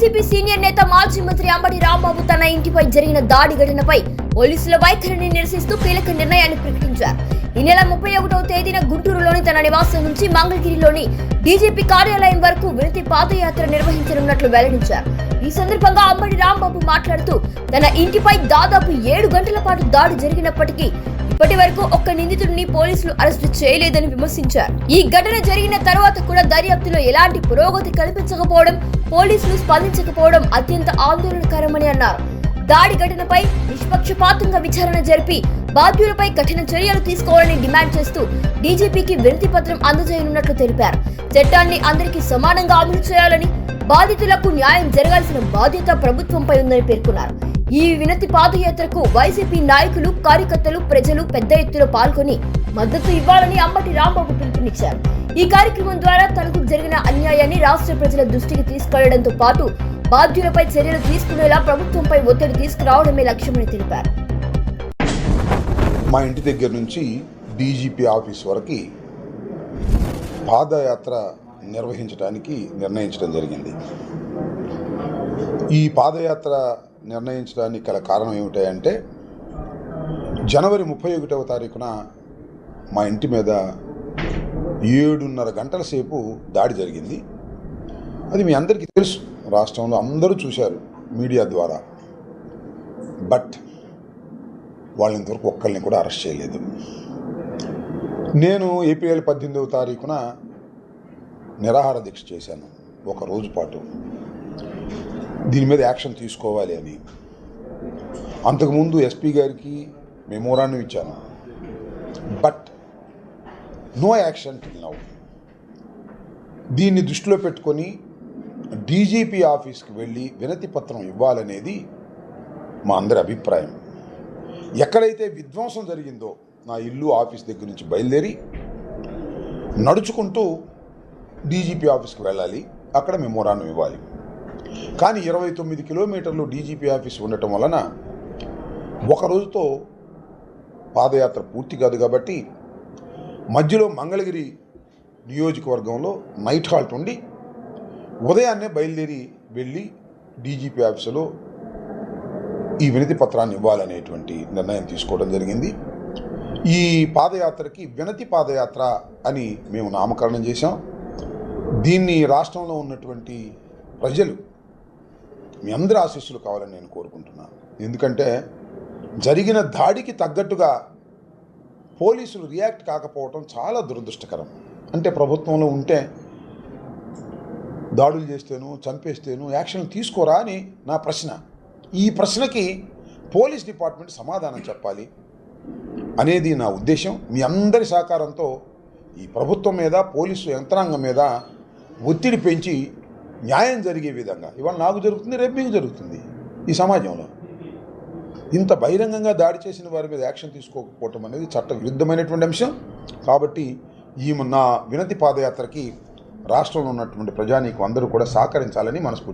YCP senior నేత మాజీ మంత్రి అంబటి రాంబాబు తన ఇంటిపై జరిగిన దాడి ఘటనపై పోలీసుల వైఖరిని నిరసిస్తూ కీలక నిర్ణయాన్ని ప్రకటించారు. ఈ నెల 31వ తేదీన గుంటూరులోని తన నివాసం నుంచి మంగళగిరిలోని డీజీపీ కార్యాలయం వరకు వినతి పాదయాత్ర నిర్వహించనున్నట్లు వెల్లడించారు. ఈ సందర్భంగా అంబటి రాంబాబు మాట్లాడుతూ తన ఇంటిపై దాదాపు 7 గంటల పాటు దాడి జరిగినప్పటికీ ఇప్పటి వరకు ఒక్క నిందితుడిని పోలీసులు అరెస్టు చేయలేదని విమర్శించారు. ఈ ఘటన జరిగిన తర్వాత కూడా దర్యాప్తులో ఎలాంటి పురోగతి కల్పించకపోవడం, పోలీసులు స్పందించకపోవడం అత్యంత ఆందోళనకరమని అన్నారు. దాడి ఘటనపై నిష్పక్షపాతంగా విచారణ జరిపి బాధ్యులపై కఠిన చర్యలు తీసుకోవాలని డిమాండ్ చేస్తూ డీజీపీకి వినతి పత్రం అందజేయనున్నట్లు తెలిపారు. చట్టాన్ని అందరికీ సమానంగా అమలు చేయాలని, బాధితులకు న్యాయం జరగాల్సిన బాధ్యత ప్రభుత్వంపై ఉందని పేర్కొన్నారు. ఈ వినతి పాదయాత్రకు వైసీపీ నాయకులు, కార్యకర్తలు, ప్రజలు పెద్ద ఎత్తున పాల్గొని మద్దతు ఇవ్వాలని అంబటి రాంబాబు పిలుపునిచ్చారు. ఈ కార్యక్రమం ద్వారా తనకు జరిగిన అన్యాయాన్ని రాష్ట్ర ప్రజల దృష్టికి తీసుకెళ్లడంతో పాటు బాధ్యులపై చర్యలు తీసుకునేలా ప్రభుత్వంపై ఒత్తిడి తీసుకురావడమే లక్ష్యమని తెలిపారు. మా ఇంటి దగ్గర నుంచి డీజీపీ ఆఫీస్ వరకు పాదయాత్ర నిర్వహించడానికి నిర్ణయించడం జరిగింది. ఈ పాదయాత్ర నిర్ణయించడానికి గల కారణం ఏమిటంటే జనవరి 31వ తారీఖున మా ఇంటి మీద 7:30 గంటల సేపు దాడి జరిగింది. అది మీ అందరికీ తెలుసు, రాష్ట్రంలో అందరూ చూశారు మీడియా ద్వారా. బట్ వాళ్ళని ఇంతవరకు ఒక్కరిని కూడా అరెస్ట్ చేయలేదు. నేను ఏప్రిల్ 18వ తారీఖున నిరాహార దీక్ష చేశాను, ఒక రోజు పాటు. దీని మీద యాక్షన్ తీసుకోవాలి అని అంతకుముందు ఎస్పీ గారికి మెమోరాండం ఇచ్చాను. But no action till now. దీన్ని దృష్టిలో పెట్టుకొని డీజీపీ ఆఫీస్కి వెళ్ళి వినతి పత్రం ఇవ్వాలనేది మా అందరి అభిప్రాయం. ఎక్కడైతే విధ్వంసం జరిగిందో నా ఇల్లు ఆఫీస్ దగ్గర నుంచి బయలుదేరి నడుచుకుంటూ డీజీపీ ఆఫీస్కి వెళ్ళాలి, అక్కడ మెమోరాండం ఇవ్వాలి. కానీ 29 కిలోమీటర్లు డీజీపీ ఆఫీస్ ఉండటం వలన ఒక రోజుతో పాదయాత్ర పూర్తి కాదు. కాబట్టి మధ్యలో మంగళగిరి నియోజకవర్గంలో నైట్ హాల్ట్ ఉండి ఉదయాన్నే బయలుదేరి వెళ్ళి డీజీపీ ఆఫీసులో ఈ వినతి పత్రాన్ని ఇవ్వాలనేటువంటి నిర్ణయం తీసుకోవడం జరిగింది. ఈ పాదయాత్రకి వినతి పాదయాత్ర అని మేము నామకరణం చేశాం. దీన్ని రాష్ట్రంలో ఉన్నటువంటి ప్రజలు మీ అందరి ఆశీస్సులు కావాలని నేను కోరుకుంటున్నాను. ఎందుకంటే జరిగిన దాడికి తగ్గట్టుగా పోలీసులు రియాక్ట్ కాకపోవటం చాలా దురదృష్టకరం. అంటే ప్రభుత్వంలో ఉంటే దాడులు చేస్తేను, చంపేస్తేను యాక్షన్ తీసుకోరా అని నా ప్రశ్న. ఈ ప్రశ్నకి పోలీస్ డిపార్ట్మెంట్ సమాధానం చెప్పాలి అనేది నా ఉద్దేశం. మీ అందరి సహకారంతో ఈ ప్రభుత్వం మీద, పోలీసు యంత్రాంగం మీద ఒత్తిడి పెంచి న్యాయం జరిగే విధంగా, ఇవాళ నాకు జరుగుతుంది, రేపు మీకు జరుగుతుంది. ఈ సమాజంలో ఇంత బహిరంగంగా దాడి చేసిన వారి మీద యాక్షన్ తీసుకోకపోవటం అనేది చట్ట విరుద్ధమైనటువంటి అంశం. కాబట్టి నా వినతి పాదయాత్రకి రాష్ట్రంలో ఉన్నటువంటి ప్రజానీకం అందరూ కూడా సహకరించాలని మనస్ఫూర్తిగా